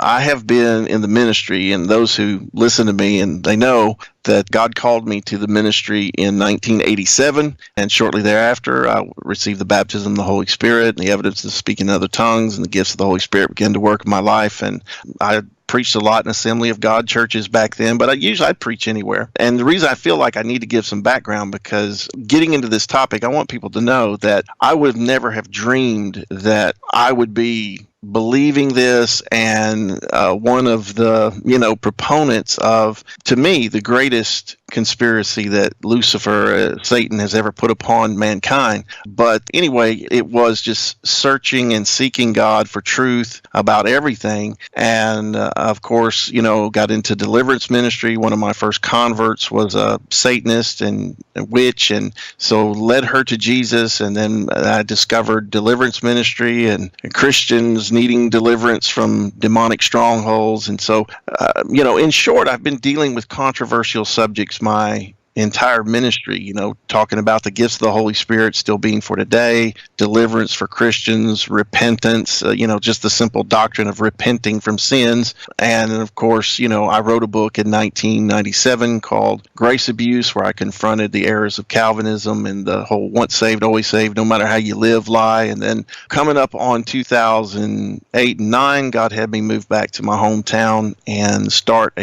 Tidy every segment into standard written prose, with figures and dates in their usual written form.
I have been in the ministry, and those who listen to me, and they know that God called me to the ministry in 1987, and shortly thereafter, I received the baptism of the Holy Spirit, and the evidence of speaking in other tongues, and the gifts of the Holy Spirit began to work in my life, and I preached a lot in Assembly of God churches back then, but I'd preach anywhere. And the reason I feel like I need to give some background, because getting into this topic, I want people to know that I would never have dreamed that I would be believing this and one of the proponents of, to me, the greatest conspiracy that Lucifer, Satan, has ever put upon mankind. But anyway, it was just searching and seeking God for truth about everything. And of course, got into deliverance ministry. One of my first converts was a Satanist and a witch, and so led her to Jesus. And then I discovered deliverance ministry and Christians needing deliverance from demonic strongholds. And so, in short, I've been dealing with controversial subjects my entire ministry, talking about the gifts of the Holy Spirit still being for today, deliverance for Christians, repentance, just the simple doctrine of repenting from sins. And of course, I wrote a book in 1997 called Grace Abuse, where I confronted the errors of Calvinism and the whole once saved, always saved, no matter how you live lie. And then coming up on 2008 and 9, God had me move back to my hometown and start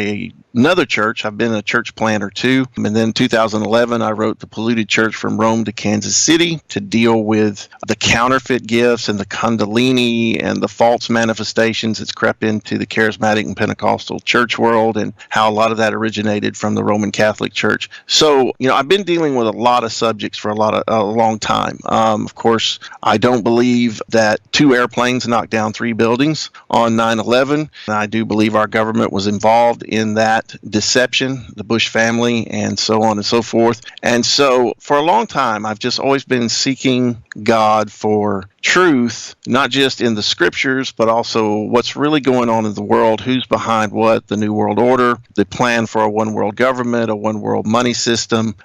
another church. I've been a church planter too. And then 2011, I wrote The Polluted Church from Rome to Kansas City to deal with the counterfeit gifts and the kundalini and the false manifestations that's crept into the charismatic and Pentecostal church world, and how a lot of that originated from the Roman Catholic Church. So, I've been dealing with a lot of subjects for a long time. Of course, I don't believe that 2 airplanes knocked down 3 buildings on 9/11. I do believe our government was involved in that deception, the Bush family, and so on and so forth. And so for a long time, I've just always been seeking God for truth, not just in the scriptures, but also what's really going on in the world, who's behind what, the New World Order, the plan for a one world government, a one world money system,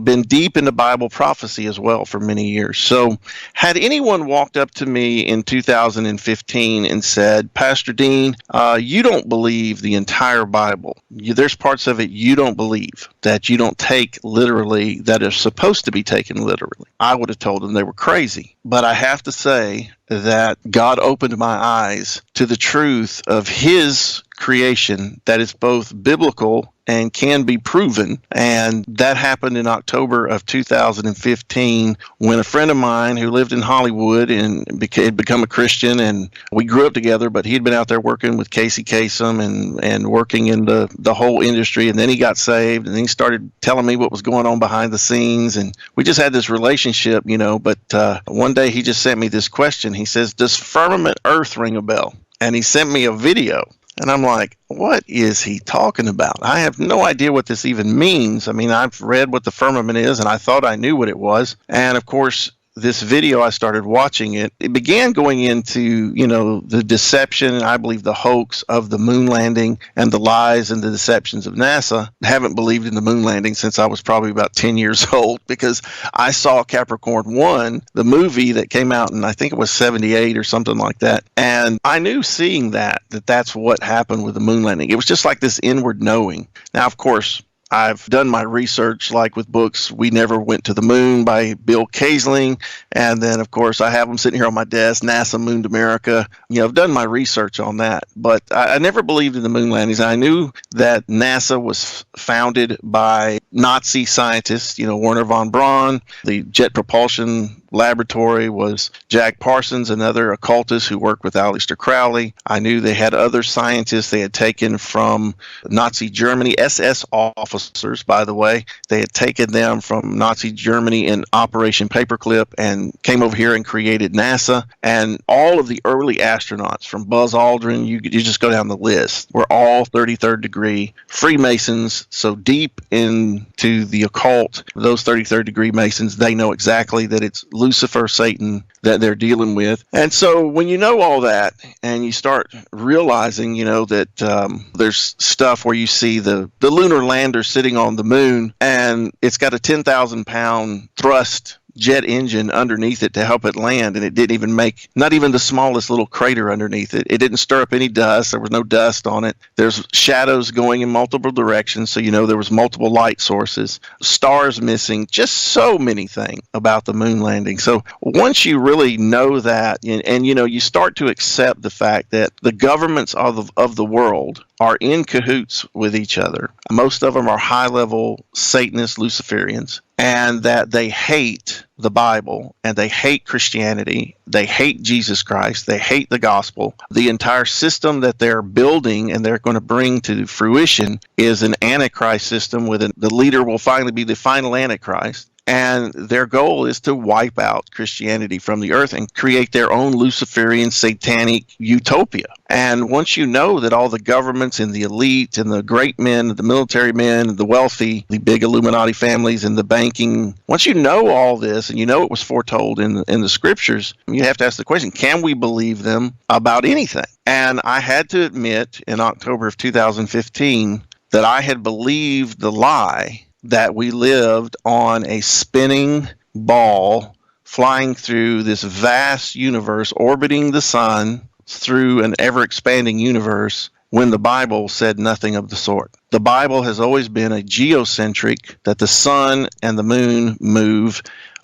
been deep into Bible prophecy as well for many years. So had anyone walked up to me in 2015 and said, Pastor Dean, you don't believe the entire Bible. There's parts of it you don't believe, that you don't take literally, that are supposed to be taken literally. I would have told them they were crazy. But I have to say that God opened my eyes to the truth of His creation that is both biblical and can be proven. And that happened in October of 2015 when a friend of mine who lived in Hollywood and had become a Christian, and we grew up together, but he'd been out there working with Casey Kasem and working in the whole industry. And then he got saved, and then he started telling me what was going on behind the scenes. And we just had this relationship, but one day he just sent me this question. He says, does firmament earth ring a bell? And he sent me a video. And I'm like, what is he talking about? I have no idea what this even means. I mean, I've read what the firmament is, and I thought I knew what it was. And of course, this video, I started watching it. It began going into, the deception, and I believe the hoax of the moon landing and the lies and the deceptions of NASA. I haven't believed in the moon landing since I was probably about 10 years old, because I saw Capricorn 1, the movie that came out in, I think it was 78 or something like that. And I knew seeing that's what happened with the moon landing. It was just like this inward knowing. Now, of course, I've done my research, like with books, We Never Went to the Moon by Bill Kaysling. And then, of course, I have them sitting here on my desk, NASA Mooned America. I've done my research on that. But I never believed in the moon landings. I knew that NASA was founded by Nazi scientists, Werner von Braun. The Jet Propulsion Laboratory was Jack Parsons, another occultist who worked with Aleister Crowley. I knew they had other scientists they had taken from Nazi Germany, SS officers, by the way. They had taken them from Nazi Germany in Operation Paperclip and came over here and created NASA. And all of the early astronauts, from Buzz Aldrin, you just go down the list, were all 33rd degree Freemasons. So deep into the occult, those 33rd degree Masons, they know exactly that it's Lucifer, Satan, that they're dealing with. And so when you know all that and you start realizing, that there's stuff where you see the lunar lander sitting on the moon and it's got a 10,000 pound thrust jet engine underneath it to help it land, and it didn't even make, not even the smallest little crater underneath it. It didn't stir up any dust. There was no dust on it. There's shadows going in multiple directions, so there was multiple light sources. Stars missing, just so many things about the moon landing. So once you really know that, and you start to accept the fact that the governments of the world are in cahoots with each other. Most of them are high-level Satanists, Luciferians, and that they hate the Bible, and they hate Christianity, they hate Jesus Christ, they hate the gospel. The entire system that they're building and they're going to bring to fruition is an Antichrist system the leader will finally be the final Antichrist. And their goal is to wipe out Christianity from the earth and create their own Luciferian satanic utopia. And once you know that all the governments and the elite and the great men, the military men, the wealthy, the big Illuminati families and the banking, once you know all this and it was foretold in the scriptures, you have to ask the question, can we believe them about anything? And I had to admit in October of 2015 that I had believed the lie that we lived on a spinning ball flying through this vast universe, orbiting the sun through an ever-expanding universe, when the Bible said nothing of the sort. The Bible has always been a geocentric, that the sun and the moon move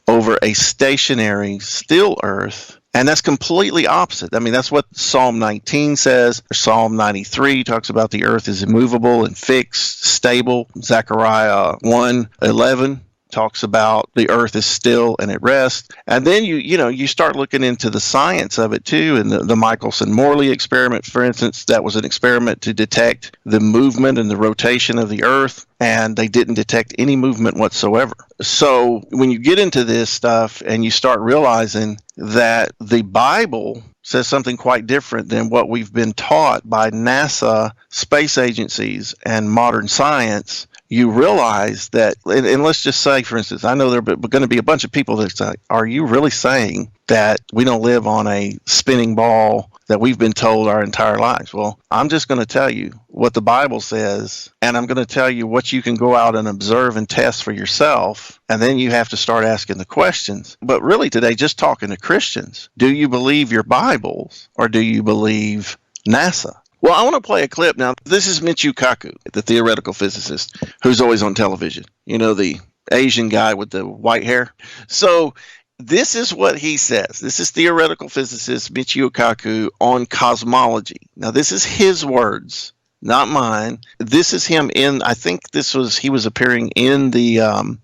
over a stationary, still earth. And that's completely opposite. I mean, that's what Psalm 19 says. Psalm 93 talks about the earth is immovable and fixed, stable. Zechariah 1:11 talks about the earth is still and at rest. And then you start looking into the science of it too. And the Michelson-Morley experiment, for instance, that was an experiment to detect the movement and the rotation of the earth, and they didn't detect any movement whatsoever. So when you get into this stuff and you start realizing that the Bible says something quite different than what we've been taught by NASA, space agencies, and modern science, you realize that, and let's just say, for instance, I know there are going to be a bunch of people that say, are you really saying that we don't live on a spinning ball that we've been told our entire lives? Well, I'm just going to tell you what the Bible says, and I'm going to tell you what you can go out and observe and test for yourself, and then you have to start asking the questions. But really today, just talking to Christians, do you believe your Bibles, or do you believe NASA? Well, I want to play a clip now. This is Michio Kaku, the theoretical physicist, who's always on television. The Asian guy with the white hair. So this is what he says. This is theoretical physicist Michio Kaku on cosmology. Now, this is his words, not mine. This is him I think he was appearing in the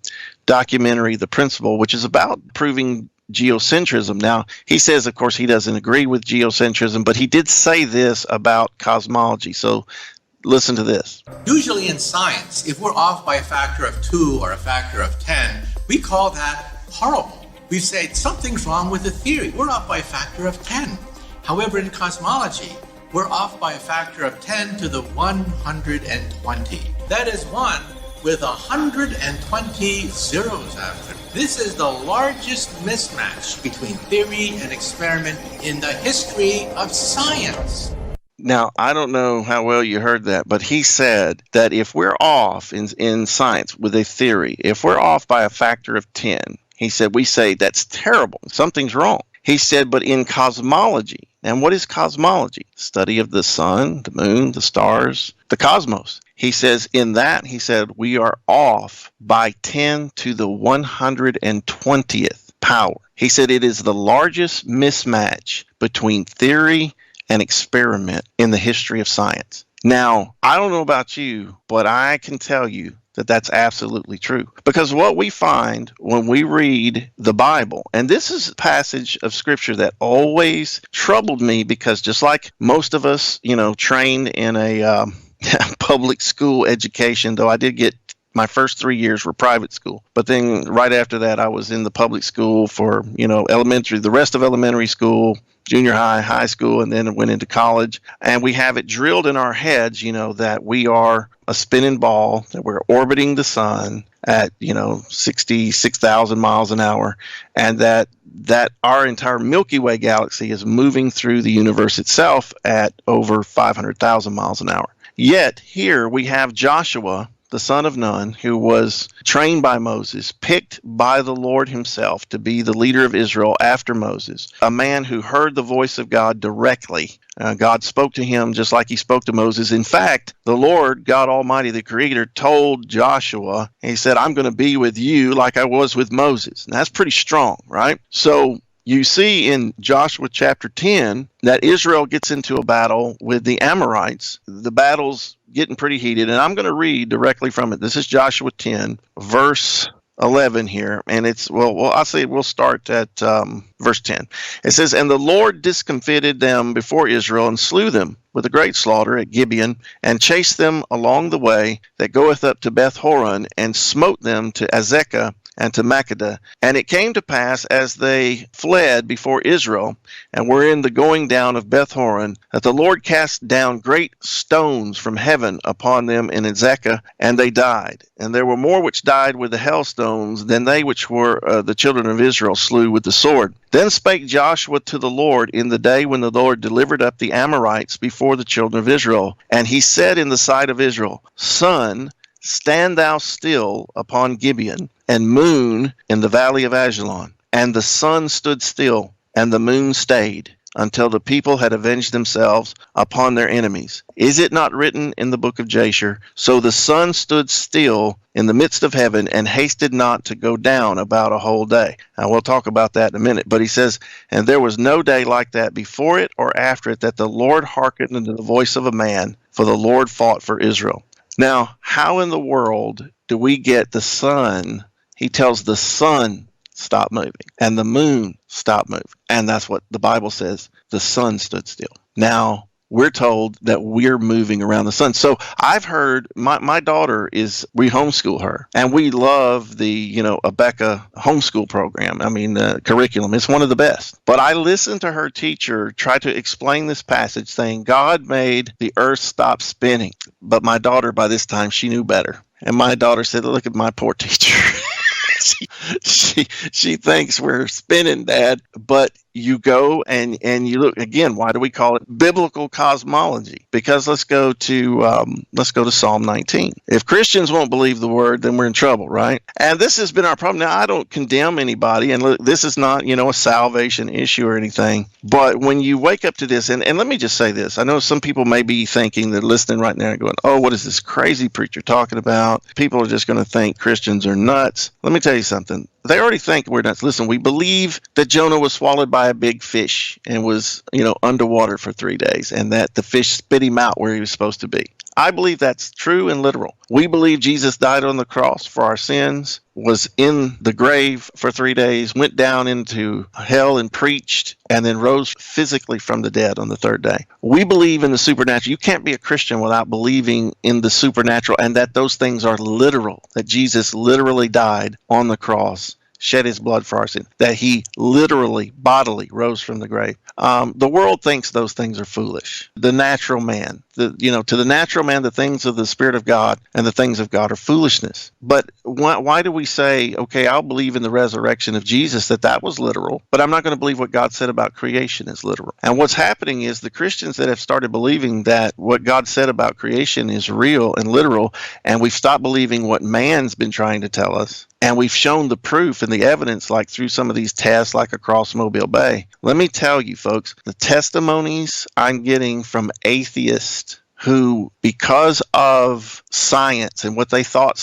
documentary The Principle, which is about proving geocentrism. Now, he says, of course, he doesn't agree with geocentrism, but he did say this about cosmology. So listen to this. Usually in science, if we're off by a factor of 2 or a factor of 10, we call that horrible. We say something's wrong with the theory. We're off by a factor of 10. However, in cosmology, we're off by a factor of 10 to the 120. That is 1 with 120 zeros after. This is the largest mismatch between theory and experiment in the history of science. Now, I don't know how well you heard that, but he said that if we're off in science with a theory, if we're off by a factor of 10, he said, we say that's terrible. Something's wrong. He said, but in cosmology, and what is cosmology? Study of the sun, the moon, the stars, the cosmos. He says in that, he said, we are off by 10 to the 120th power. He said it is the largest mismatch between theory and experiment in the history of science. Now, I don't know about you, but I can tell you that that's absolutely true. Because what we find when we read the Bible, and this is a passage of Scripture that always troubled me, because just like most of us, trained in a public school education, though I did get my first 3 years were private school. But then right after that, I was in the public school for, elementary, the rest of elementary school, junior high, high school, and then went into college. And we have it drilled in our heads, that we are a spinning ball, that we're orbiting the sun at, 66,000 miles an hour, and that our entire Milky Way galaxy is moving through the universe itself at over 500,000 miles an hour. Yet here we have Joshua the son of Nun, who was trained by Moses, picked by the Lord himself to be the leader of Israel after Moses, a man who heard the voice of God directly. God spoke to him just like he spoke to Moses. In fact, the Lord, God Almighty, the Creator, told Joshua, he said, I'm going to be with you like I was with Moses. And that's pretty strong, right? So you see in Joshua chapter 10 that Israel gets into a battle with the Amorites. The battle's getting pretty heated, and I'm going to read directly from it. This is Joshua 10, verse 11 here, and it's, I'll say we'll start at verse 10. It says, And the Lord discomfited them before Israel and slew them with a great slaughter at Gibeon, and chased them along the way that goeth up to Beth Horon, and smote them to Azekah and to Makkedah. And it came to pass, as they fled before Israel, and were in the going down of Beth Horon, that the Lord cast down great stones from heaven upon them in Azekah, and they died. And there were more which died with the hailstones than they which were the children of Israel slew with the sword. Then spake Joshua to the Lord in the day when the Lord delivered up the Amorites before the children of Israel. And he said in the sight of Israel, Sun, stand thou still upon Gibeon, and moon in the valley of Ajalon. And the sun stood still, and the moon stayed, until the people had avenged themselves upon their enemies. Is it not written in the book of Jasher, So the sun stood still in the midst of heaven, and hasted not to go down about a whole day? Now we'll talk about that in a minute. But he says, And there was no day like that before it or after it, that the Lord hearkened unto the voice of a man, for the Lord fought for Israel. Now, how in the world do we get the sun? He tells the sun, stop moving, and the moon, stop moving. And that's what the Bible says. The sun stood still. Now, we're told that we're moving around the sun. So I've heard, my daughter we homeschool her, and we love the, Abeka homeschool program. I mean, the curriculum. It's one of the best. But I listened to her teacher try to explain this passage saying, God made the earth stop spinning. But my daughter, by this time, she knew better. And my daughter said, look at my poor teacher. She thinks we're spinning, Dad. But you go and you look again. Why do we call it biblical cosmology? Because let's go to Psalm 19. If Christians won't believe the word, then we're in trouble, right? And this has been our problem. Now, I don't condemn anybody, and look, this is not a salvation issue or anything. But when you wake up to this, and let me just say this: I know some people may be thinking, they're listening right now and going, "Oh, what is this crazy preacher talking about? People are just going to think Christians are nuts." Let me tell you something. They already think we're nuts. Listen, we believe that Jonah was swallowed by a big fish and was, underwater for 3 days, and that the fish spit him out where he was supposed to be. I believe that's true and literal. We believe Jesus died on the cross for our sins, was in the grave for 3 days, went down into hell and preached, and then rose physically from the dead on the third day. We believe in the supernatural. You can't be a Christian without believing in the supernatural, and that those things are literal, that Jesus literally died on the cross, shed his blood for our sin, that he literally, bodily rose from the grave. The world thinks those things are foolish. The natural man, to the natural man, the things of the Spirit of God and the things of God are foolishness. But why do we say, okay, I'll believe in the resurrection of Jesus, that was literal, but I'm not going to believe what God said about creation is literal? And what's happening is the Christians that have started believing that what God said about creation is real and literal, and we've stopped believing what man's been trying to tell us, and we've shown the proof and the evidence, like through some of these tests, like across Mobile Bay. Let me tell you, folks, the testimonies I'm getting from atheists who, because of science and what they thought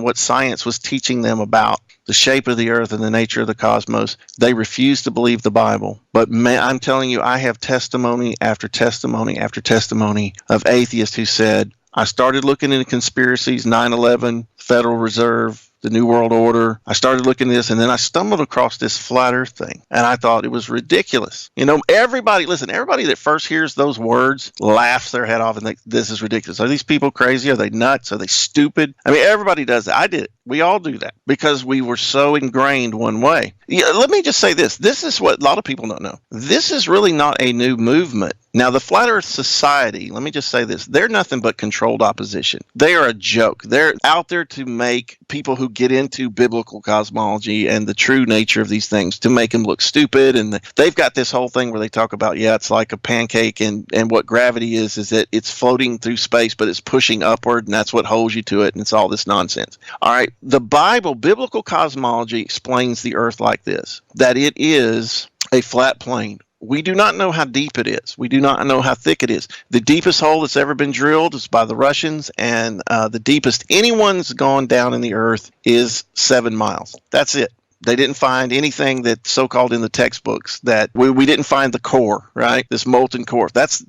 what science was teaching them about the shape of the earth and the nature of the cosmos, they refuse to believe the Bible. But I'm telling you, I have testimony after testimony after testimony of atheists who said, I started looking into conspiracies, 9/11, Federal Reserve, the New World Order. I started looking at this, and then I stumbled across this flat earth thing, and I thought it was ridiculous. Everybody that first hears those words laughs their head off and thinks, this is ridiculous. Are these people crazy? Are they nuts? Are they stupid? I mean, everybody does that. I did it. We all do that because we were so ingrained one way. Let me just say this. This is what a lot of people don't know. This is really not a new movement. Now, the Flat Earth Society, let me just say this. They're nothing but controlled opposition. They are a joke. They're out there to make people who get into biblical cosmology and the true nature of these things to make them look stupid. And they've got this whole thing where they talk about, it's like a pancake, and what gravity is that it's floating through space, but it's pushing upward, and that's what holds you to it, and it's all this nonsense. All right, the Bible, biblical cosmology explains the earth like this, that it is a flat plane. We do not know how deep it is. We do not know how thick it is. The deepest hole that's ever been drilled is by the Russians, and the deepest anyone's gone down in the earth is 7 miles. That's it. They didn't find anything that's so-called in the textbooks. That we didn't find the core, right? This molten core. That's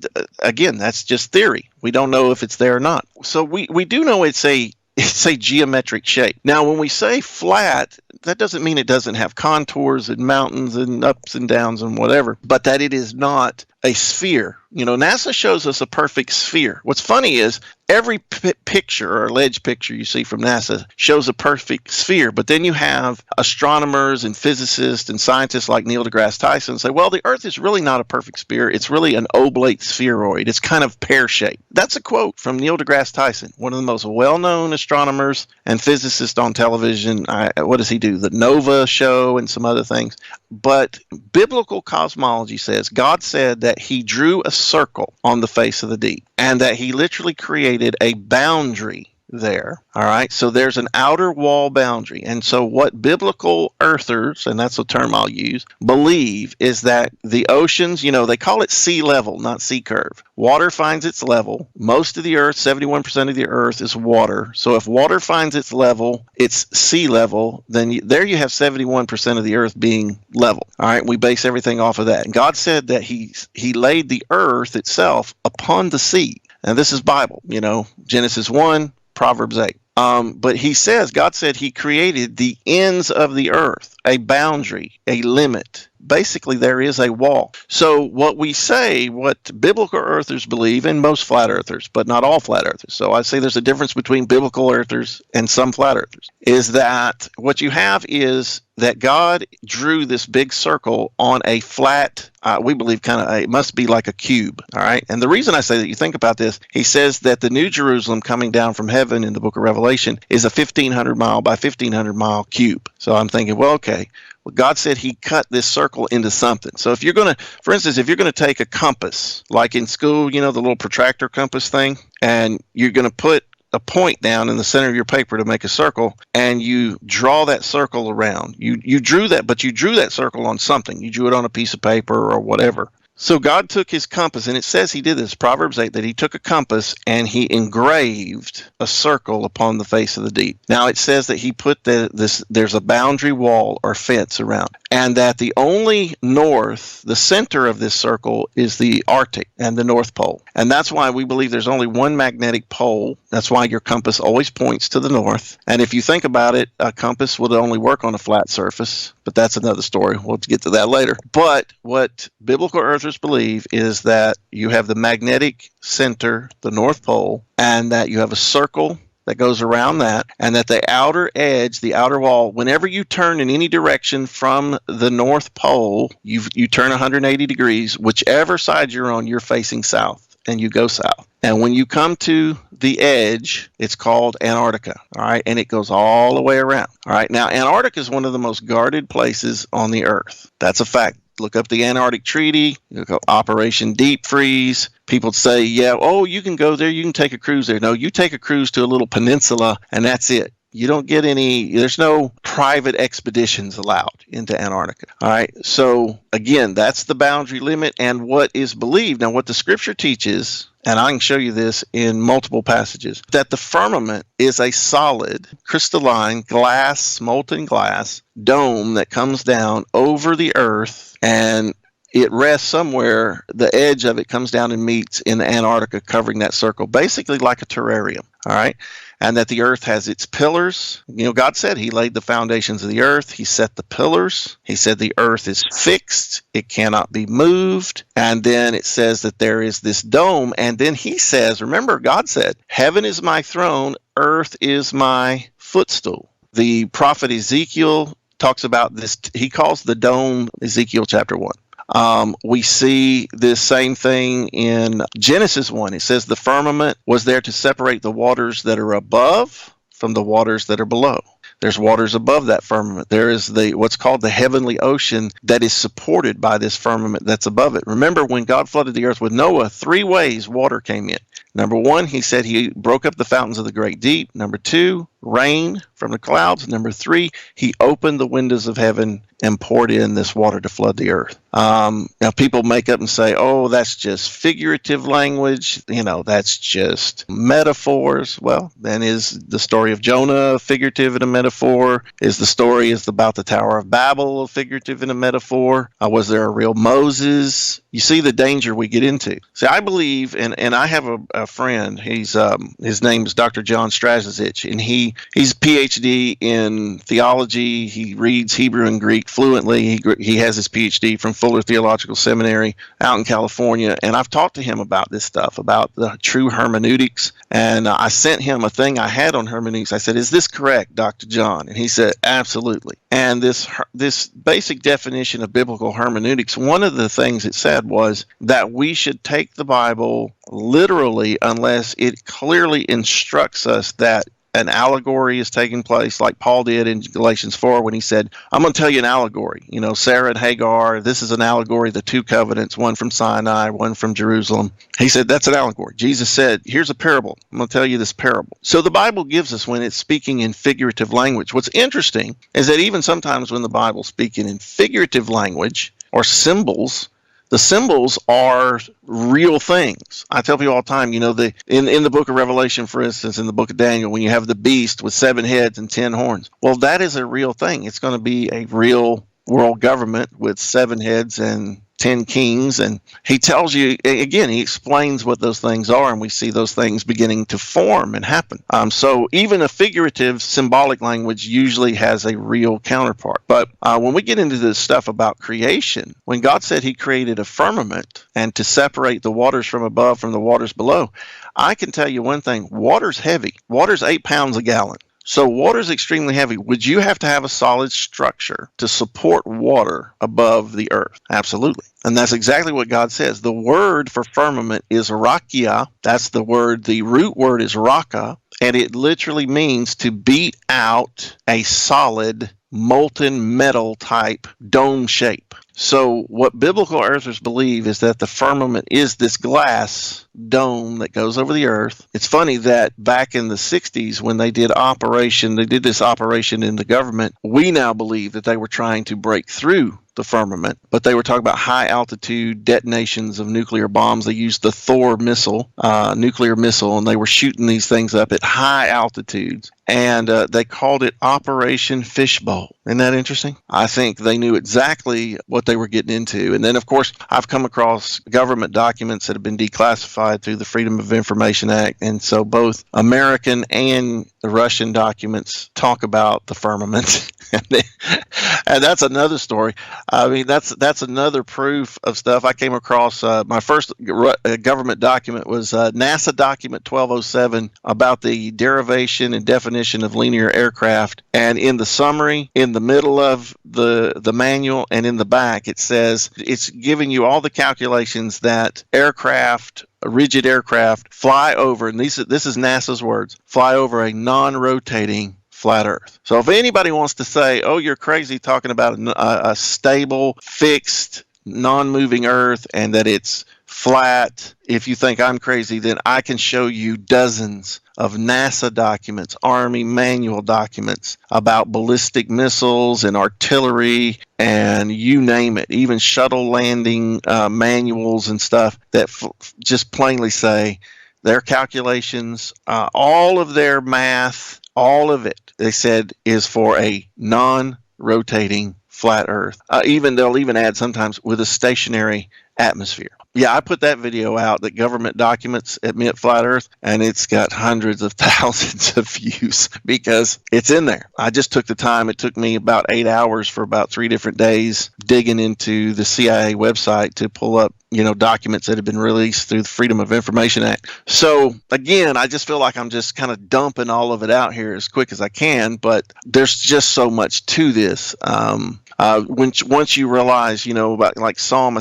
just theory. We don't know if it's there or not. So we do know it's a geometric shape. Now, when we say flat, that doesn't mean it doesn't have contours and mountains and ups and downs and whatever, but that it is not a sphere. NASA shows us a perfect sphere. What's funny is every picture or alleged picture you see from NASA shows a perfect sphere, but then you have astronomers and physicists and scientists like Neil deGrasse Tyson say, well, the Earth is really not a perfect sphere. It's really an oblate spheroid. It's kind of pear-shaped. That's a quote from Neil deGrasse Tyson, one of the most well-known astronomers and physicists on television. What does he do? The Nova show and some other things. But biblical cosmology says God said that he drew a circle on the face of the deep, and that he literally created a boundary there. All right. So there's an outer wall boundary. And so what biblical earthers, and that's a term I'll use, believe is that the oceans, they call it sea level, not sea curve. Water finds its level. Most of the earth, 71% of the earth is water. So if water finds its level, it's sea level, then there you have 71% of the earth being level. All right. We base everything off of that. And God said that he laid the earth itself upon the sea. And this is Bible, Genesis 1, Proverbs 8. But God said he created the ends of the earth, a boundary, a limit. Basically, there is a wall. So what biblical earthers believe, and most flat earthers, but not all flat earthers. So I say there's a difference between biblical earthers and some flat earthers, is that what you have is that God drew this big circle on a flat, we believe it must be like a cube, all right? And the reason I say that, you think about this, he says that the New Jerusalem coming down from heaven in the book of Revelation is a 1,500 mile by 1,500 mile cube. So I'm thinking, well, okay. Well, God said he cut this circle into something. So if you're going to, for instance, if you're going to take a compass, like in school, the little protractor compass thing, and you're going to put a point down in the center of your paper to make a circle, and you draw that circle around. You drew that, but you drew that circle on something. You drew it on a piece of paper or whatever. So God took his compass, and it says he did this, Proverbs 8, that he took a compass and he engraved a circle upon the face of the deep. Now it says that he put there's a boundary wall or fence around, and that the only the center of this circle is the Arctic and the North Pole. And that's why we believe there's only one magnetic pole. That's why your compass always points to the north. And if you think about it, a compass would only work on a flat surface, but that's another story. We'll get to that later. But what biblical earthers believe is that you have the magnetic center, the North Pole, and that you have a circle that goes around that, and that the outer edge, the outer wall, whenever you turn in any direction from the North Pole, you turn 180 degrees, whichever side you're on, you're facing south, and you go south. And when you come to the edge, it's called Antarctica, all right? And it goes all the way around, all right? Now, Antarctica is one of the most guarded places on the earth. That's a fact. Look up the Antarctic Treaty, look up Operation Deep Freeze. People say, you can go there, you can take a cruise there. No, you take a cruise to a little peninsula, and that's it. You don't get there's no private expeditions allowed into Antarctica. All right. So again, that's the boundary limit and what is believed. Now, what the scripture teaches, and I can show you this in multiple passages, that the firmament is a solid, crystalline glass, molten glass dome that comes down over the earth, and it rests somewhere. The edge of it comes down and meets in Antarctica, covering that circle, basically like a terrarium. All right. And that the earth has its pillars. God said he laid the foundations of the earth. He set the pillars. He said the earth is fixed. It cannot be moved. And then it says that there is this dome. And then he says, remember, God said, heaven is my throne, earth is my footstool. The prophet Ezekiel talks about this. He calls the dome Ezekiel chapter 1. We see this same thing in Genesis 1. It says the firmament was there to separate the waters that are above from the waters that are below. There's waters above that firmament. There is what's called the heavenly ocean that is supported by this firmament that's above it. Remember, when God flooded the earth with Noah, 3 ways water came in. Number 1, he said he broke up the fountains of the great deep. Number 2, rain from the clouds. Number 3, he opened the windows of heaven and poured in this water to flood the earth. Now people make up and say, oh, that's just figurative language. That's just metaphors. Well, then is the story of Jonah figurative and a metaphor? Is the story about the Tower of Babel figurative and a metaphor? Was there a real Moses? You see the danger we get into. See, I believe, and I have a friend. His name is Dr. John Strazic, and he's a PhD in theology. He reads Hebrew and Greek fluently. He has his PhD from Fuller Theological Seminary out in California, and I've talked to him about this stuff, about the true hermeneutics, and I sent him a thing I had on hermeneutics. I said, is this correct, Dr. John? And he said, absolutely. And this basic definition of biblical hermeneutics, one of the things it said was that we should take the Bible literally unless it clearly instructs us that an allegory is taking place, like Paul did in Galatians 4 when he said, I'm going to tell you an allegory. Sarah and Hagar, this is an allegory, the 2 covenants, one from Sinai, one from Jerusalem. He said, that's an allegory. Jesus said, here's a parable. I'm going to tell you this parable. So the Bible gives us when it's speaking in figurative language. What's interesting is that even sometimes when the Bible's speaking in figurative language or symbols, the symbols are real things. I tell people all the time, in the book of Revelation, for instance, in the book of Daniel, when you have the beast with 7 heads and 10 horns, well, that is a real thing. It's going to be a real world government with 7 heads and 10 kings, and he tells you, again, he explains what those things are, and we see those things beginning to form and happen. So even a figurative, symbolic language usually has a real counterpart. But when we get into this stuff about creation, when God said he created a firmament and to separate the waters from above from the waters below, I can tell you one thing, water's heavy. Water's 8 pounds a gallon. So water is extremely heavy. Would you have to have a solid structure to support water above the earth? Absolutely. And that's exactly what God says. The word for firmament is rakia. That's the word. The root word is raka, and it literally means to beat out a solid molten metal type dome shape. So what biblical earthers believe is that the firmament is this glass dome that goes over the earth. It's funny that back in the 60s when they did this operation in the government, we now believe that they were trying to break through the firmament, but they were talking about high altitude detonations of nuclear bombs. They used the Thor missile, nuclear missile, and they were shooting these things up at high altitudes. And they called it Operation Fishbowl. Isn't that interesting? I think they knew exactly what they were getting into. And then, of course, I've come across government documents that have been declassified through the Freedom of Information Act. And so both American and the Russian documents talk about the firmament. And that's another story. I mean, that's another proof of stuff. I came across my first government document was NASA document 1207 about the derivation and definition of linear aircraft. And in the summary, in the middle of the manual and in the back, it says it's giving you all the calculations that rigid aircraft fly over, and this is NASA's words, fly over a non-rotating flat Earth. So if anybody wants to say, oh, you're crazy talking about a stable, fixed, non-moving Earth and that it's flat, if you think I'm crazy, then I can show you dozens of NASA documents, Army manual documents about ballistic missiles and artillery and you name it, even shuttle landing manuals and stuff that just plainly say their calculations, all of their math, all of it, they said, is for a non-rotating flat Earth. They'll even add sometimes with a stationary atmosphere. Yeah, I put that video out that government documents admit flat Earth, and it's got hundreds of thousands of views because it's in there. I just took the time. It took me about 8 hours for about 3 different days digging into the CIA website to pull up, documents that have been released through the Freedom of Information Act. So again, I just feel like I'm just kind of dumping all of it out here as quick as I can, but there's just so much to this. Once you realize, about like Psalm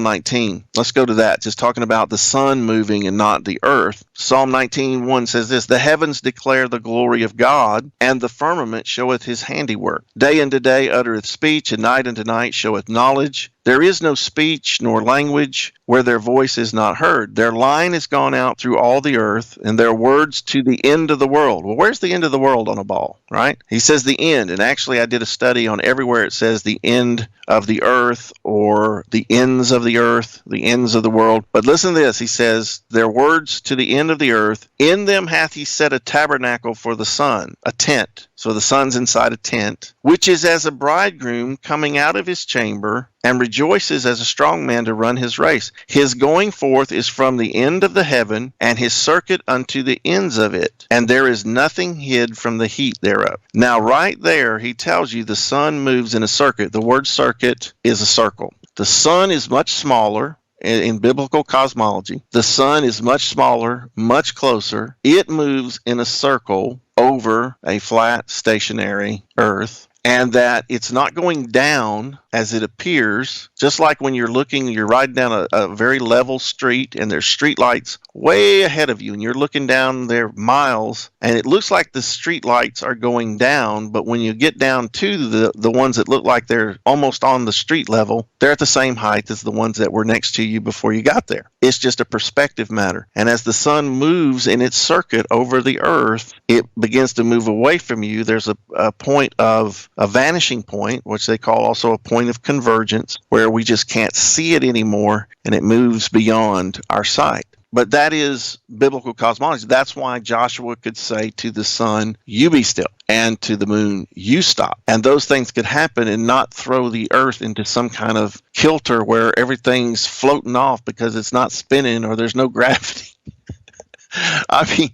19. Let's go to that, just talking about the sun moving and not the earth. Psalm 19:1 says this, "The heavens declare the glory of God, and the firmament showeth his handiwork. Day unto day uttereth speech, and night unto night showeth knowledge. There is no speech nor language where their voice is not heard. Their line is gone out through all the earth, and their words to the end of the world." Well, where's the end of the world on a ball, right? He says the end, and actually I did a study on everywhere it says the end of the earth or the ends of the earth, the ends of the world. But listen to this. He says, "Their words to the end of the earth. In them hath he set a tabernacle for the sun," a tent. So the sun's inside a tent, "which is as a bridegroom coming out of his chamber, and rejoices as a strong man to run his race. His going forth is from the end of the heaven, and his circuit unto the ends of it. And there is nothing hid from the heat thereof." Now, right there, he tells you the sun moves in a circuit. The word circuit is a circle. The sun is much smaller. In biblical cosmology, the sun is much smaller, much closer. It moves in a circle over a flat, stationary earth, and that it's not going down as it appears, just like when you're riding down a very level street and there's street lights way ahead of you and you're looking down there miles and it looks like the street lights are going down, but when you get down to the ones that look like they're almost on the street level, they're at the same height as the ones that were next to you before you got there. It's just a perspective matter. And as the sun moves in its circuit over the earth, it begins to move away from you. There's a point of a vanishing point, which they call also a point of convergence, where we just can't see it anymore and it moves beyond our sight. But that is biblical cosmology. That's why Joshua could say to the sun, "You be still," and to the moon, "You stop." And those things could happen and not throw the earth into some kind of kilter where everything's floating off because it's not spinning or there's no gravity. I mean,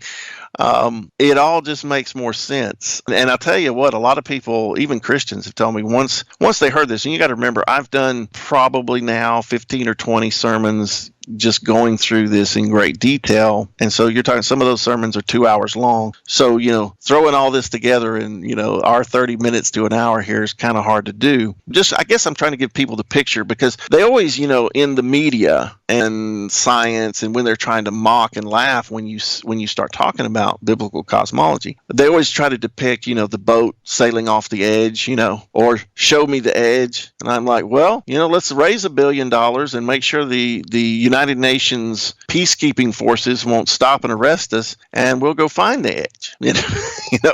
it all just makes more sense. And I'll tell you what, a lot of people, even Christians, have told me once they heard this, and you got to remember, I've done probably now 15 or 20 sermons just going through this in great detail. And so you're talking, some of those sermons are 2 hours long. So, throwing all this together in, our 30 minutes to an hour here is kind of hard to do. I guess I'm trying to give people the picture because they always, in the media and science and when they're trying to mock and laugh when you start talking about biblical cosmology, they always try to depict, the boat sailing off the edge, or show me the edge. And I'm like, well, let's raise $1 billion and make sure the United Nations peacekeeping forces won't stop and arrest us, and we'll go find the edge.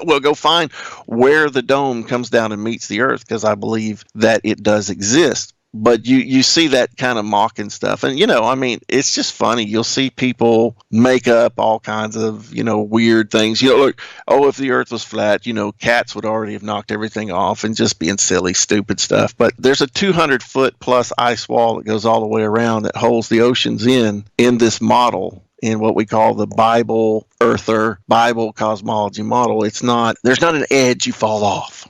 We'll go find where the dome comes down and meets the earth, because I believe that it does exist. But you see that kind of mocking stuff. And, it's just funny. You'll see people make up all kinds of, weird things. Look, if the earth was flat, cats would already have knocked everything off, and just being silly, stupid stuff. But there's a 200-foot plus ice wall that goes all the way around that holds the oceans in this model, in what we call the Bible earther, Bible cosmology model. There's not an edge you fall off.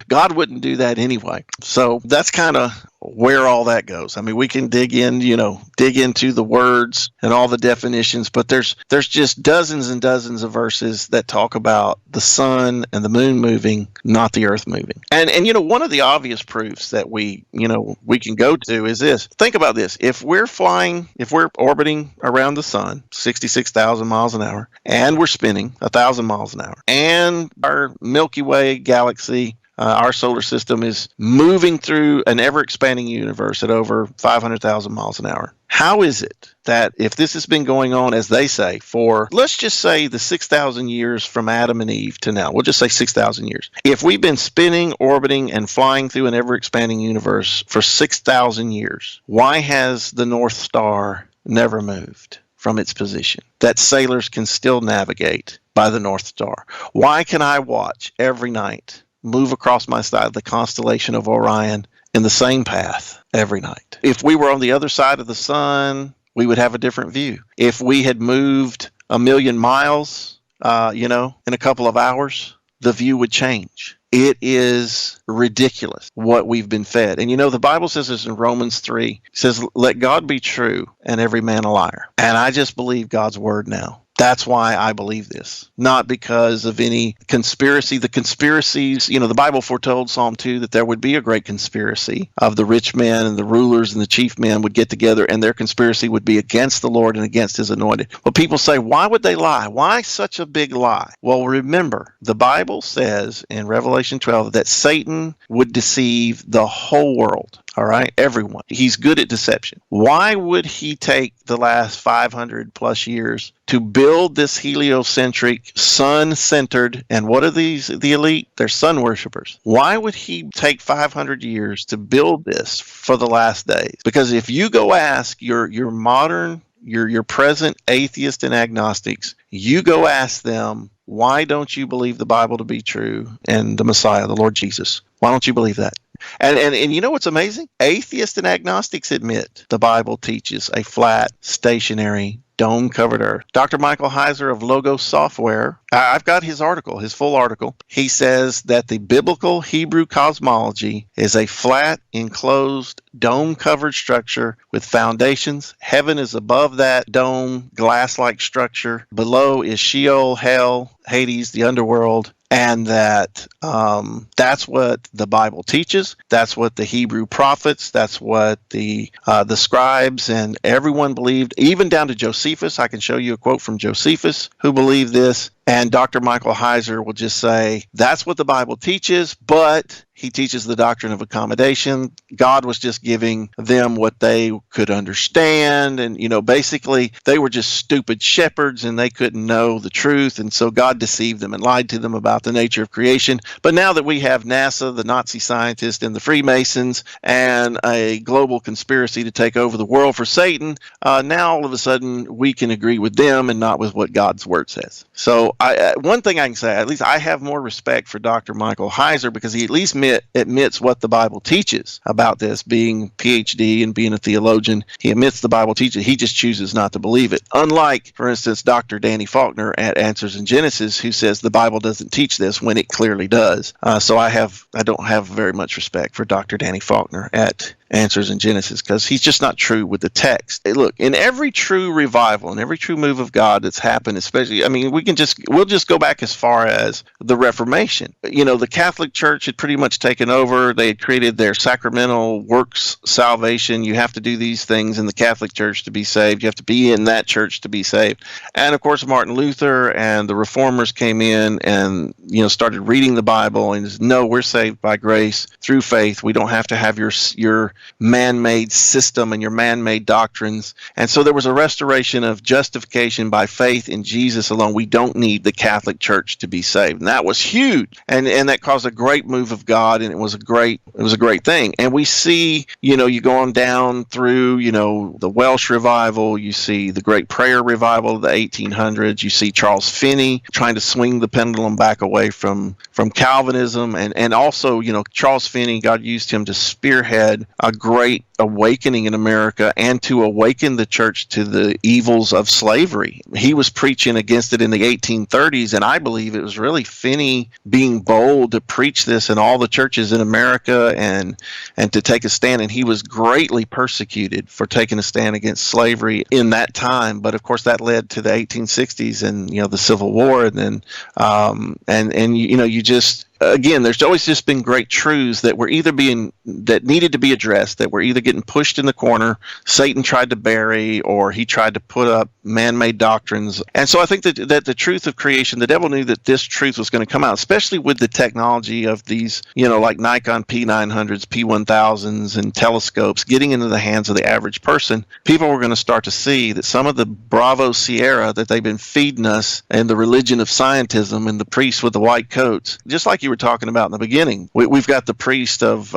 God wouldn't do that anyway. So that's kind of where all that goes. I mean, we can dig into the words and all the definitions, but there's just dozens and dozens of verses that talk about the sun and the moon moving, not the earth moving. And one of the obvious proofs that we can go to is this. Think about this. If we're orbiting around the sun 66,000 miles an hour, and we're spinning 1,000 miles an hour, and our Milky Way galaxy, our solar system, is moving through an ever-expanding universe at over 500,000 miles an hour. How is it that if this has been going on, as they say, for, let's just say, the 6,000 years from Adam and Eve to now, we'll just say 6,000 years. If we've been spinning, orbiting, and flying through an ever-expanding universe for 6,000 years, why has the North Star never moved from its position, that sailors can still navigate by the North Star? Why can I watch every night move across my side the constellation of Orion in the same path every night? If we were on the other side of the sun, we would have a different view. If we had moved 1,000,000 miles, in a couple of hours, the view would change. It is ridiculous what we've been fed. And the Bible says this in Romans 3. It says, "Let God be true and every man a liar." And I just believe God's word now. That's why I believe this, not because of any conspiracy. The conspiracies, the Bible foretold Psalm 2 that there would be a great conspiracy of the rich men and the rulers and the chief men would get together, and their conspiracy would be against the Lord and against his anointed. Well, people say, why would they lie? Why such a big lie? Well, remember, the Bible says in Revelation 12 that Satan would deceive the whole world. All right, everyone. He's good at deception. Why would he take the last 500 plus years to build this heliocentric, sun-centered, and what are these, the elite? They're sun worshipers. Why would he take 500 years to build this for the last days? Because if you go ask your modern, your present atheists and agnostics, you go ask them, why don't you believe the Bible to be true and the Messiah, the Lord Jesus? Why don't you believe that? And you know what's amazing? Atheists and agnostics admit the Bible teaches a flat, stationary, dome-covered earth. Dr. Michael Heiser of Logos Software, I've got his article, his full article. He says that the biblical Hebrew cosmology is a flat, enclosed, dome-covered structure with foundations. Heaven is above that dome, glass-like structure. Below is Sheol, hell, Hades, the underworld. And that's what the Bible teaches. That's what the Hebrew prophets, that's what the scribes and everyone believed, even down to Josephus. I can show you a quote from Josephus who believed this. And Dr. Michael Heiser will just say, that's what the Bible teaches, but he teaches the doctrine of accommodation. God was just giving them what they could understand. And, basically they were just stupid shepherds and they couldn't know the truth. And so God deceived them and lied to them about the nature of creation. But now that we have NASA, the Nazi scientists, and the Freemasons, and a global conspiracy to take over the world for Satan, now all of a sudden we can agree with them and not with what God's word says. So one thing I can say, at least I have more respect for Dr. Michael Heiser because he at least admits what the Bible teaches about this, being PhD and being a theologian. He admits the Bible teaches. He just chooses not to believe it. Unlike, for instance, Dr. Danny Faulkner at Answers in Genesis, who says the Bible doesn't teach this when it clearly does. So I don't have very much respect for Dr. Danny Faulkner at Answers in Genesis because he's just not true with the text. Look, in every true revival and every true move of God that's happened, especially, we'll just go back as far as the Reformation. The Catholic Church had pretty much taken over. They had created their sacramental works salvation. You have to do these things in the Catholic Church to be saved. You have to be in that church to be saved. And of course, Martin Luther and the Reformers came in and, started reading the Bible and said, no, we're saved by grace through faith. We don't have to have your man-made system and your man-made doctrines. And so there was a restoration of justification by faith in Jesus alone. We don't need the Catholic Church to be saved. And that was huge. And that caused a great move of God, and it was a great thing. And we see, you go on down through, the Welsh revival, you see the Great Prayer Revival of the 1800s, you see Charles Finney trying to swing the pendulum back away from Calvinism, and also, Charles Finney, God used him to spearhead a great awakening in America and to awaken the church to the evils of slavery. He was preaching against it in the 1830s, and I believe it was really Finney being bold to preach this in all the churches in America and to take a stand. And he was greatly persecuted for taking a stand against slavery in that time. But of course, that led to the 1860s and the Civil War, and then again, there's always just been great truths that were that needed to be addressed, that were either getting pushed in the corner, Satan tried to bury, or he tried to put up man-made doctrines. And so I think that the truth of creation, the devil knew that this truth was going to come out, especially with the technology of these, like Nikon P900s, P1000s, and telescopes getting into the hands of the average person. People were going to start to see that some of the Bravo Sierra that they've been feeding us and the religion of scientism and the priests with the white coats, just like you were talking about in the beginning, we've got the priest of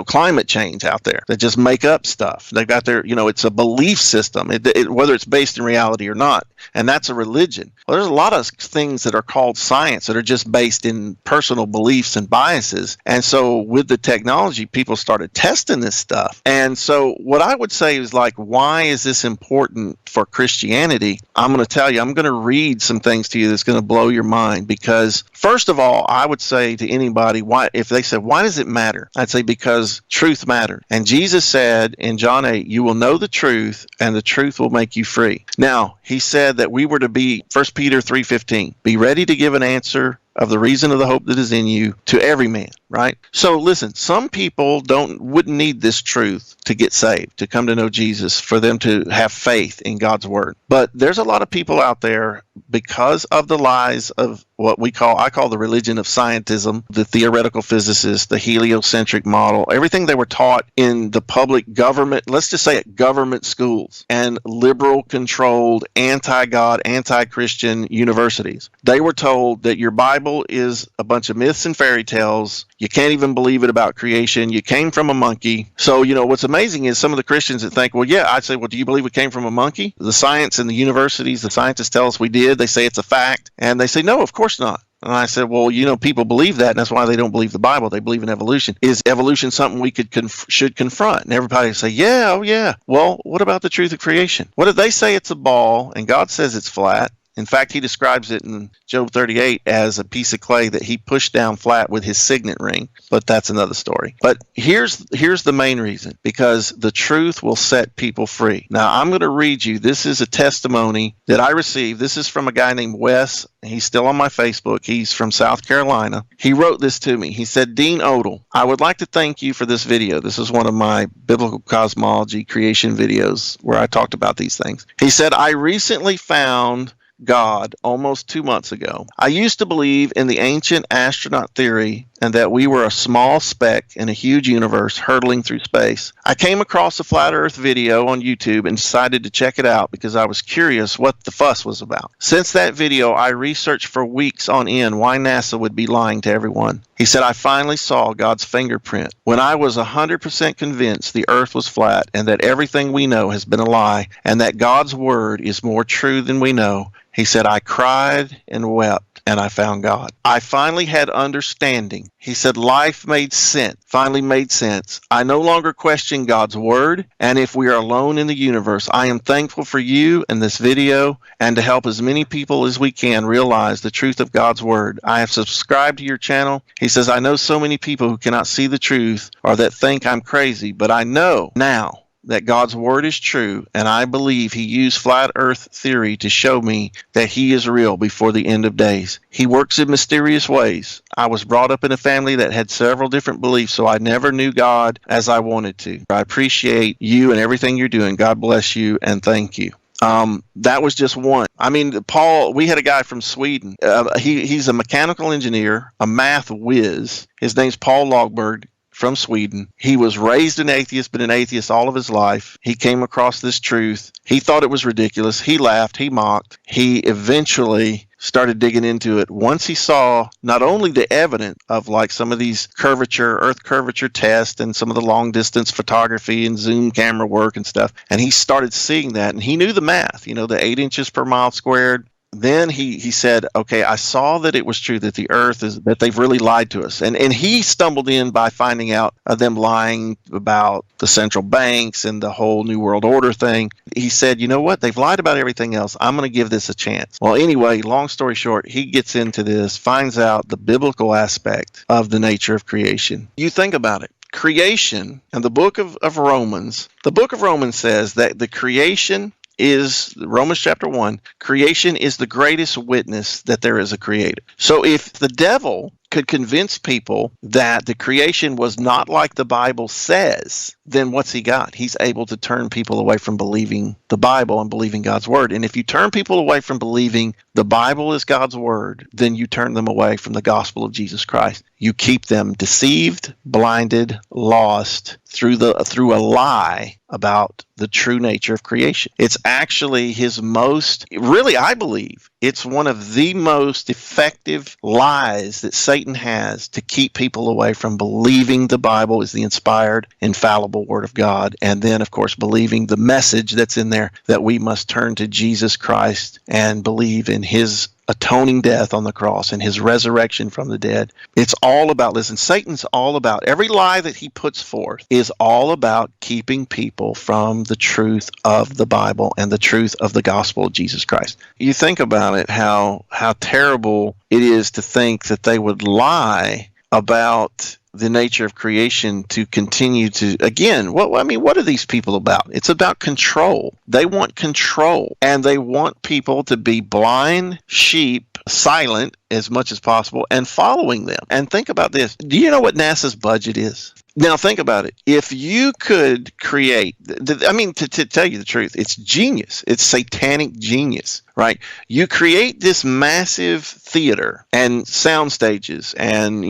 climate change out there that just make up stuff. They've got their it's a belief system, whether it's based in reality or not, and that's a religion. Well, there's a lot of things that are called science that are just based in personal beliefs and biases. And so with the technology, people started testing this stuff. And so what I would say is, why is this important for Christianity? I'm going to tell you, I'm going to read some things to you that's going to blow your mind, because first of all, I would say say to anybody, why, if they said, why does it matter? I'd say, because truth matters. And Jesus said in John 8, you will know the truth, and the truth will make you free. Now, he said that we were to be, 1 Peter 3:15, be ready to give an answer of the reason of the hope that is in you to every man, right? So listen, some people wouldn't need this truth to get saved, to come to know Jesus, for them to have faith in God's word. But there's a lot of people out there, because of the lies of what I call the religion of scientism, the theoretical physicists, the heliocentric model, everything they were taught in the public government, let's just say it, government schools and liberal controlled anti-God, anti-Christian universities. They were told that your Bible is a bunch of myths and fairy tales. You can't even believe it about creation. You came from a monkey. So, what's amazing is some of the Christians that think, well, yeah, I'd say, well, do you believe we came from a monkey? The science and the universities, the scientists tell us we did. They say it's a fact. And they say, no, of course not. And I said, well, people believe that, and that's why they don't believe the Bible. They believe in evolution. Is evolution something we should confront? And everybody would say, yeah, oh yeah. Well, what about the truth of creation? What if they say it's a ball and God says it's flat? In fact, he describes it in Job 38 as a piece of clay that he pushed down flat with his signet ring, but that's another story. But here's the main reason, because the truth will set people free. Now, I'm going to read you, this is a testimony that I received. This is from a guy named Wes. He's still on my Facebook. He's from South Carolina. He wrote this to me. He said, Dean Odell, I would like to thank you for this video. This is one of my biblical cosmology creation videos where I talked about these things. He said, I recently found God almost 2 months ago. I used to believe in the ancient astronaut theory and that we were a small speck in a huge universe hurtling through space. I came across a flat earth video on YouTube and decided to check it out because I was curious what the fuss was about. Since that video, I researched for weeks on end why NASA would be lying to everyone. He said, I finally saw God's fingerprint. When I was 100% convinced the earth was flat and that everything we know has been a lie and that God's word is more true than we know, he said, I cried and wept, and I found God. I finally had understanding. He said, life finally made sense. I no longer question God's word, and if we are alone in the universe, I am thankful for you and this video, and to help as many people as we can realize the truth of God's word. I have subscribed to your channel. He says, I know so many people who cannot see the truth or that think I'm crazy, but I know now that God's word is true, and I believe he used flat earth theory to show me that he is real before the end of days. He works in mysterious ways. I was brought up in a family that had several different beliefs, so I never knew God as I wanted to. I appreciate you and everything you're doing. God bless you, and thank you. That was just one. I mean, Paul, we had a guy from Sweden. He's a mechanical engineer, a math whiz. His name's Paul Logberg. From Sweden. He was raised an atheist, been an atheist all of his life. He came across this truth. He thought it was ridiculous. He laughed. He mocked. He eventually started digging into it. Once he saw not only the evidence of like some of these earth curvature tests and some of the long distance photography and zoom camera work and stuff, and he started seeing that, and he knew the math, the 8 inches per mile squared. Then he said, okay, I saw that it was true that the earth that they've really lied to us. And he stumbled in by finding out of them lying about the central banks and the whole New World Order thing. He said, you know what? They've lied about everything else. I'm going to give this a chance. Well, anyway, long story short, he gets into this, finds out the biblical aspect of the nature of creation. You think about it. Creation and the book of Romans says that the creation is, Romans chapter 1, creation is the greatest witness that there is a creator. So if the devil could convince people that the creation was not like the Bible says, then what's he got? He's able to turn people away from believing the Bible and believing God's word. And if you turn people away from believing the Bible is God's word, then you turn them away from the gospel of Jesus Christ. You keep them deceived, blinded, lost through a lie about the true nature of creation. It's actually I believe it's one of the most effective lies that Satan has to keep people away from believing the Bible is the inspired, infallible word of God. And then, of course, believing the message that's in there that we must turn to Jesus Christ and believe in his atoning death on the cross and his resurrection from the dead. It's all about, listen, Satan's all about, every lie that he puts forth is all about keeping people from the truth of the Bible and the truth of the gospel of Jesus Christ. You think about it, how terrible it is to think that they would lie about the nature of creation to continue to, again, what are these people about? It's about control. They want control, and they want people to be blind sheep, silent as much as possible, and following them. And think about this. Do you know what NASA's budget is? Now, think about it. If you could create, to tell you the truth, it's genius. It's satanic genius, right? You create this massive theater and sound stages and,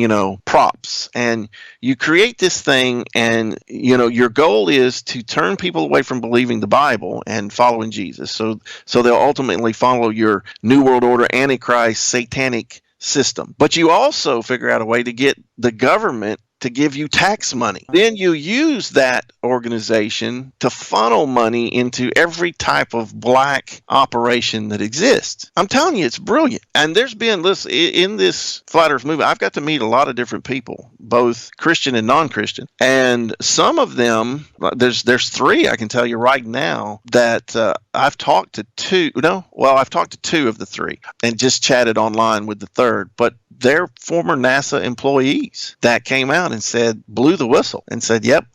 props, and you create this thing, and, your goal is to turn people away from believing the Bible and following Jesus. So they'll ultimately follow your New World Order, Antichrist, satanic system. But you also figure out a way to get the government to give you tax money. Then you use that organization to funnel money into every type of black operation that exists. I'm telling you, it's brilliant. And there's been, listen, in this Flat Earth movement, I've got to meet a lot of different people, both Christian and non-Christian. And some of them, there's three I can tell you right now that I've talked to two of the three and just chatted online with the third. But they're former NASA employees that came out and blew the whistle and said, yep,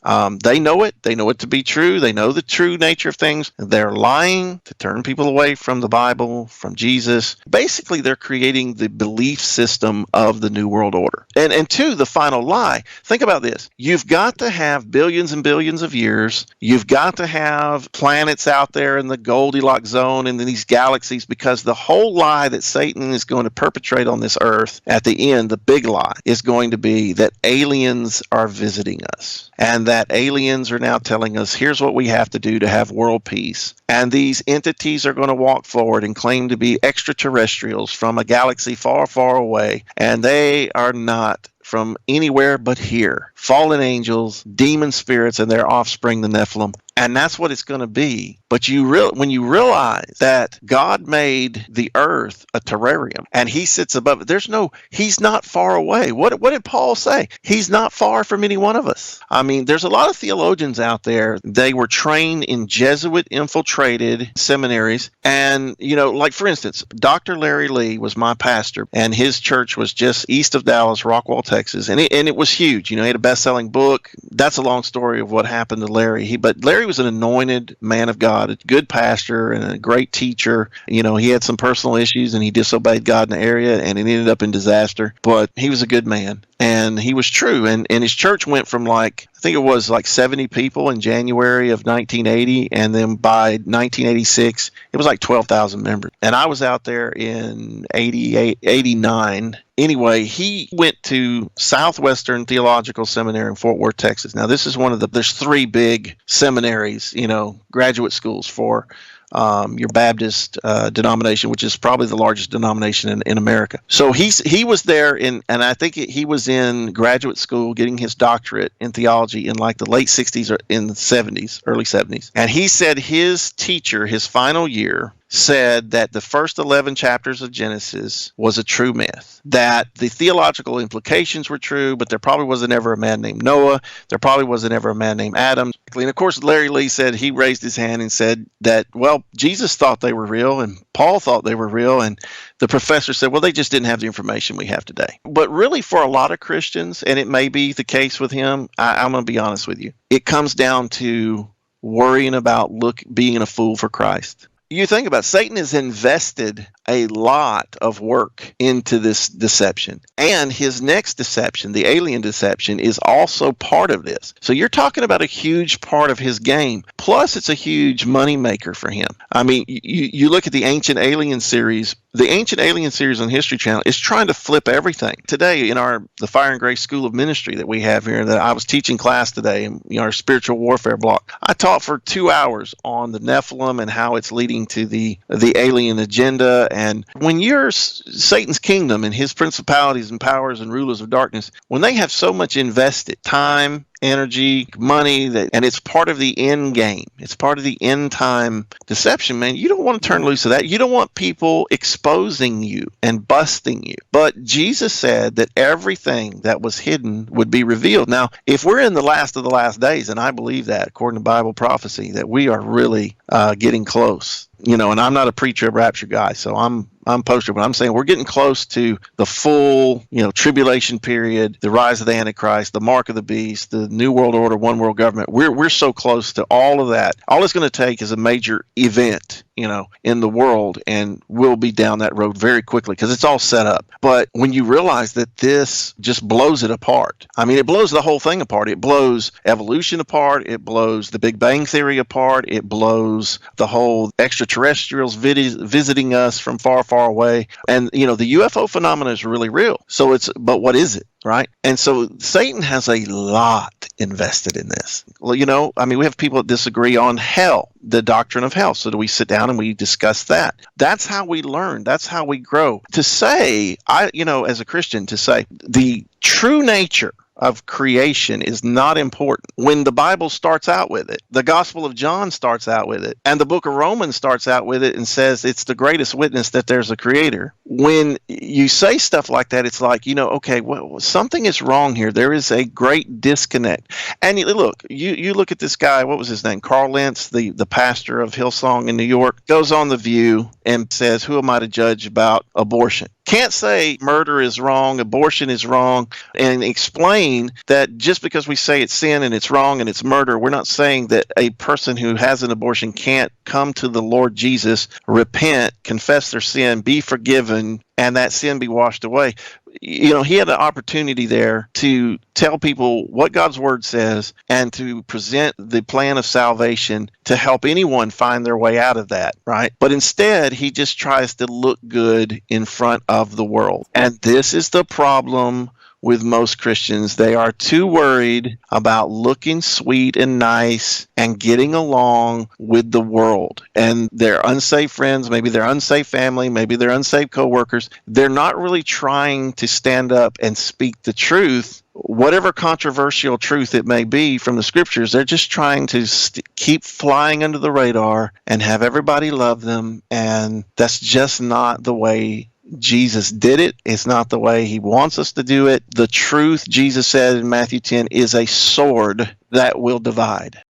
they know it. They know it to be true. They know the true nature of things. They're lying to turn people away from the Bible, from Jesus. Basically, they're creating the belief system of the New World Order. And two, the final lie. Think about this. You've got to have billions and billions of years. You've got to have planets out there in the Goldilocks zone and these galaxies, because the whole lie that Satan is going to perpetrate on this earth at the end, the big lie, is going to be that aliens are visiting us, and that aliens are now telling us, here's what we have to do to have world peace. And these entities are going to walk forward and claim to be extraterrestrials from a galaxy far, far away, and they are not from anywhere but here. Fallen angels, demon spirits, and their offspring, the Nephilim. And that's what it's going to be. But when you realize that God made the earth a terrarium and he sits above it, he's not far away. What did Paul say? He's not far from any one of us. I mean, there's a lot of theologians out there. They were trained in Jesuit infiltrated seminaries. And, like for instance, Dr. Larry Lee was my pastor, and his church was just east of Dallas, Rockwall, Texas. And it was huge. He had a best-selling book. That's a long story of what happened to Larry. But Larry was an anointed man of God, a good pastor and a great teacher. He had some personal issues and he disobeyed God in the area and it ended up in disaster. But he was a good man and he was true. And his church went from I think it was 70 people in January of 1980. And then by 1986, it was 12,000 members. And I was out there in 89. Anyway, he went to Southwestern Theological Seminary in Fort Worth, Texas. Now, this is there's three big seminaries, graduate schools for your Baptist denomination, which is probably the largest denomination in America. So he was there and I think he was in graduate school getting his doctorate in theology in the late 60s or in the 70s, early 70s. And he said his teacher, his final year, said that the first 11 chapters of Genesis was a true myth, that the theological implications were true, but there probably wasn't ever a man named Noah. There probably wasn't ever a man named Adam. And of course, Larry Lee said, he raised his hand and said that, well, Jesus thought they were real and Paul thought they were real. And the professor said, well, they just didn't have the information we have today. But really, for a lot of Christians, and it may be the case with him, I'm going to be honest with you, it comes down to worrying about being a fool for Christ. You think about it, Satan has invested a lot of work into this deception. And his next deception, the alien deception, is also part of this. So you're talking about a huge part of his game. Plus, it's a huge moneymaker for him. I mean, you look at the Ancient Alien series. The Ancient Alien series on History Channel is trying to flip everything. Today, in the Fire and Grace School of Ministry that we have here, that I was teaching class today, in our spiritual warfare block, I taught for 2 hours on the Nephilim and how it's leading to the alien agenda. And when you're Satan's kingdom and his principalities and powers and rulers of darkness, when they have so much invested time, energy, money, and it's part of the end game. It's part of the end time deception, man. You don't want to turn loose of that. You don't want people exposing you and busting you. But Jesus said that everything that was hidden would be revealed. Now, if we're in the last of the last days, and I believe that according to Bible prophecy, that we are really getting close. And I'm not a pre-trib rapture guy, so I'm poster, but I'm saying we're getting close to the full, tribulation period, the rise of the Antichrist, the mark of the beast, the New World Order, one world government. We're so close to all of that. All it's going to take is a major event, in the world, and we'll be down that road very quickly because it's all set up. But when you realize that this just blows it apart, it blows the whole thing apart. It blows evolution apart. It blows the Big Bang Theory apart. It blows the whole extraterrestrials visiting us from far, far away. And, the UFO phenomena is really real. But what is it? Right. And so Satan has a lot invested in this. Well, we have people that disagree on hell, the doctrine of hell. So do we sit down and we discuss that? That's how we learn. That's how we grow. To say, as a Christian, to say the true nature of creation is not important when the Bible starts out with it. The Gospel of John starts out with it, and the book of Romans starts out with it and says it's the greatest witness that there's a creator. When you say stuff like that, it's like, okay, well, something is wrong here. There is a great disconnect. And you look at this guy, what was his name? Carl Lentz, the pastor of Hillsong in New York, goes on The View and says, who am I to judge about abortion? Can't say murder is wrong, abortion is wrong, and explain that just because we say it's sin and it's wrong and it's murder, we're not saying that a person who has an abortion can't come to the Lord Jesus, repent, confess their sin, be forgiven, and that sin be washed away. He had an opportunity there to tell people what God's word says and to present the plan of salvation to help anyone find their way out of that, right? But instead, he just tries to look good in front of the world. And this is the problem with most Christians. They are too worried about looking sweet and nice and getting along with the world. And their unsaved friends, maybe their unsaved family, maybe their unsaved coworkers, they're not really trying to stand up and speak the truth, whatever controversial truth it may be from the scriptures. They're just trying to keep flying under the radar and have everybody love them. And that's just not the way Jesus did it. It's not the way he wants us to do it. The truth, Jesus said in Matthew 10, is a sword that will divide.